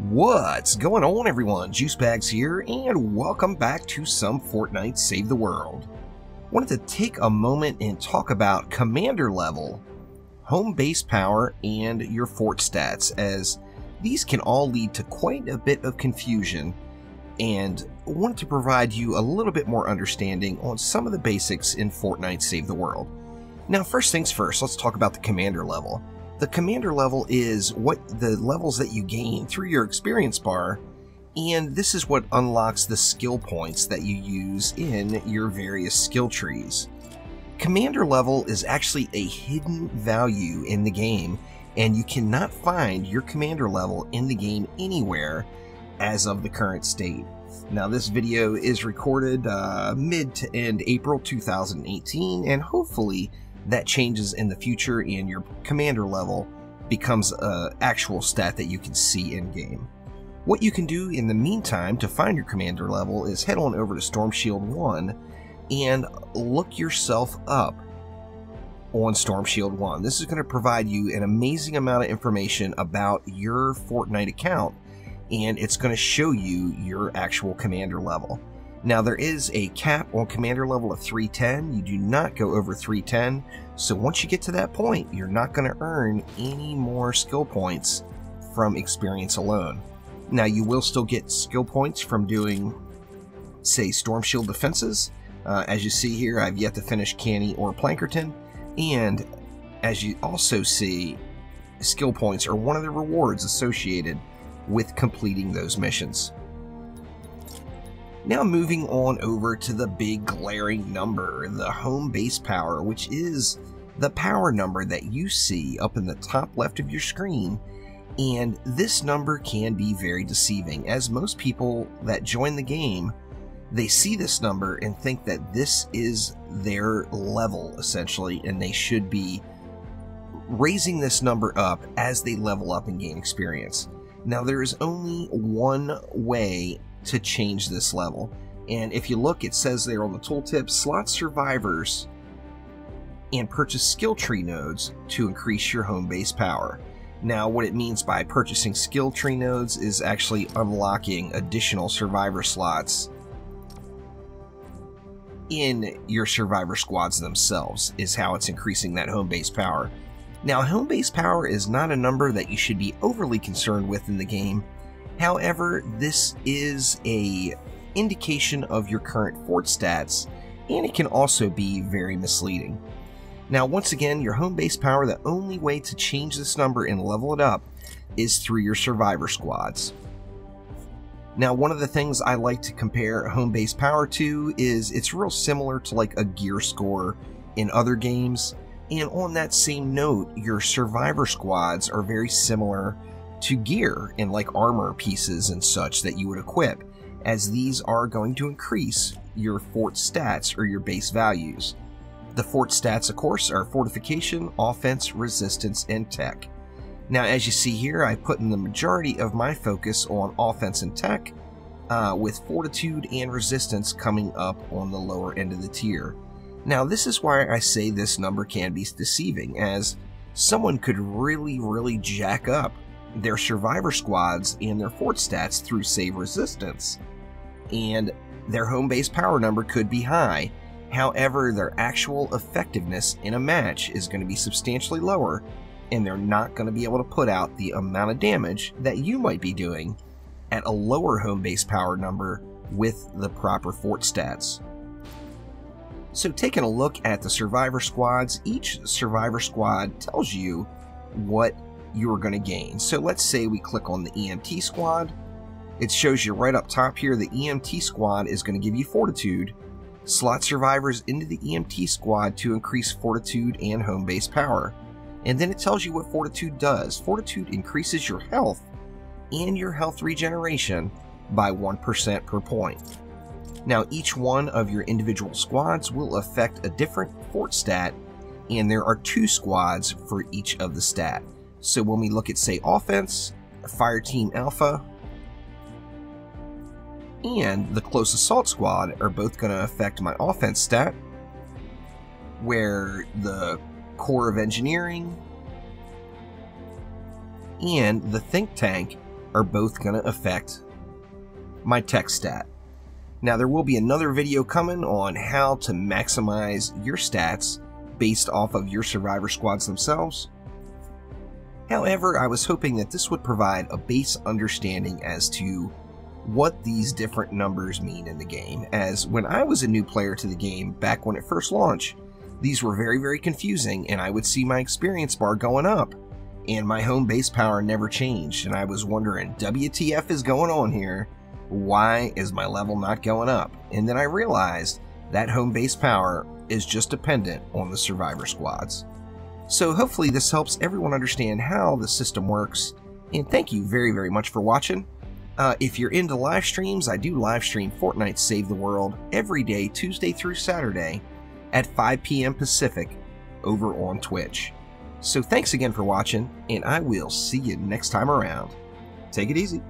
What's going on, everyone? Juicebags here, and welcome back to some Fortnite Save the World. Wanted to take a moment and talk about commander level, home base power, and your fort stats, as these can all lead to quite a bit of confusion, and wanted to provide you a little bit more understanding on some of the basics in Fortnite Save the World. Now, first things first, let's talk about the commander level. The commander level is what the levels that you gain through your experience bar, and this is what unlocks the skill points that you use in your various skill trees. Commander level is actually a hidden value in the game, and you cannot find your commander level in the game anywhere as of the current state. Now, this video is recorded mid to end April 2018, and hopefully that changes in the future and your commander level becomes an actual stat that you can see in game. What you can do in the meantime to find your commander level is head on over to Storm Shield 1 and look yourself up on Storm Shield 1. This is going to provide you an amazing amount of information about your Fortnite account, and it's going to show you your actual commander level. Now, there is a cap on commander level of 310. You do not go over 310, so once you get to that point, you're not going to earn any more skill points from experience alone. Now, you will still get skill points from doing, say, Storm Shield defenses. As you see here, I've yet to finish Canny or Plankerton, and as you also see, skill points are one of the rewards associated with completing those missions. Now, moving on over to the big glaring number, the home base power, which is the power number that you see up in the top left of your screen. And this number can be very deceiving, as most people that join the game, they see this number and think that this is their level essentially, and they should be raising this number up as they level up and gain experience. Now, there is only one way to change this level, and if you look, it says there on the tooltip, slot survivors and purchase skill tree nodes to increase your home base power. Now, what it means by purchasing skill tree nodes is actually unlocking additional survivor slots in your survivor squads themselves, is how it's increasing that home base power. Now, home base power is not a number that you should be overly concerned with in the game. However, this is an indication of your current fort stats, and it can also be very misleading. Now, once again, your home base power, the only way to change this number and level it up is through your survivor squads. Now, one of the things I like to compare home base power to is it's real similar to like a gear score in other games. And on that same note, your survivor squads are very similar to gear in like armor pieces and such that you would equip, as these are going to increase your fort stats or your base values. The fort stats, of course, are fortification, offense, resistance, and tech. Now, as you see here, I put in the majority of my focus on offense and tech, with fortitude and resistance coming up on the lower end of the tier. Now, this is why I say this number can be deceiving, as someone could really jack up their survivor squads and their fort stats through save resistance, and their home base power number could be high. However, their actual effectiveness in a match is going to be substantially lower, and they're not going to be able to put out the amount of damage that you might be doing at a lower home base power number with the proper fort stats. So, taking a look at the survivor squads, each survivor squad tells you what you're going to gain. So let's say we click on the EMT squad. It shows you right up top here, the EMT squad is going to give you fortitude. Slot survivors into the EMT squad to increase fortitude and home base power. And then it tells you what fortitude does. Fortitude increases your health and your health regeneration by 1% per point. Now, each one of your individual squads will affect a different fort stat, and there are 2 squads for each of the stat. So when we look at, say, offense, Fire Team Alpha and the Close Assault Squad are both going to affect my offense stat, where the Corps of Engineering and the Think Tank are both going to affect my tech stat. Now, there will be another video coming on how to maximize your stats based off of your survivor squads themselves. However, I was hoping that this would provide a base understanding as to what these different numbers mean in the game, as when I was a new player to the game back when it first launched, these were very confusing, and I would see my experience bar going up and my home base power never changed, and I was wondering, WTF is going on here? Why is my level not going up? And then I realized that home base power is just dependent on the survivor squads. So hopefully this helps everyone understand how the system works, and thank you very much for watching. If you're into live streams, I do live stream Fortnite Save the World every day, Tuesday through Saturday at 5 p.m. Pacific over on Twitch. So thanks again for watching, and I will see you next time around. Take it easy.